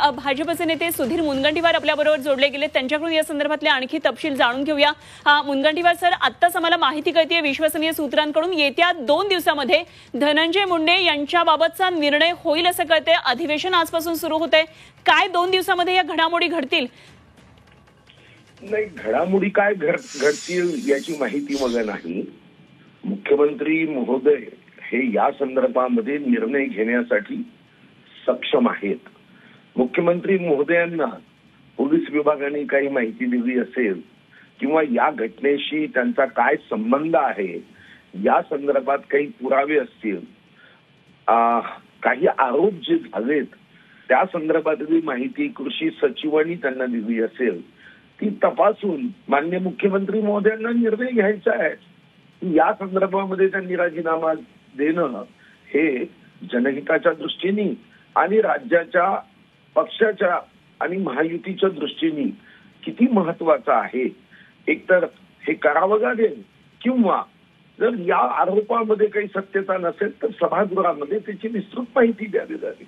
भाजपचे नेते सुधीर मुनगंटीवार आपल्याबरोबर जोडले गेले, त्यांच्याकडून या संदर्भातले आणखी तपशील जाणून घेऊया। मुनगंटीवार सर, आत्ताच आम्हाला माहिती कळतेय विश्वसनीय सूत्रांकडून येत्या 2 दिवसांमध्ये धनंजय मुंडे यांच्याबाबतचा निर्णय होईल असं कळतंय। अधिवेशन आजपासून सुरू होतंय, काय 2 दिवसांमध्ये या घडामोडी घडतील? नाही, घडामोडी काय घडतील याची माहिती मला नाही। मुख्यमंत्री महोदय हे या संदर्भामध्ये निर्णय घेण्यासाठी सक्षम आहेत। मुख्यमंत्री महोदयांना पोलीस विभागाने काही माहिती दिली असेल किंवा या घटनेशी त्यांचा काय संबंध आहे या संदर्भात काही पुरावे असतील, काही आरोप जे झालेत त्या संदर्भातली माहिती कृषी सचिवांनी त्यांना दिली असेल, ती तपासून माननीय मुख्यमंत्री महोदयांना निर्णय घ्यायचा आहे। या संदर्भामध्ये त्यांनी राजीनामा देणं हे जनहिताच्या दृष्टीने आणि राज्याच्या पक्षाच्या आणि महायुतीच्या दृष्टीने किती महत्वाचं आहे। एकतर हे करावं लागेल किंवा जर या आरोपामध्ये काही सत्यता नसेल तर सभागृहामध्ये त्याची विस्तृत माहिती द्यावी लागेल।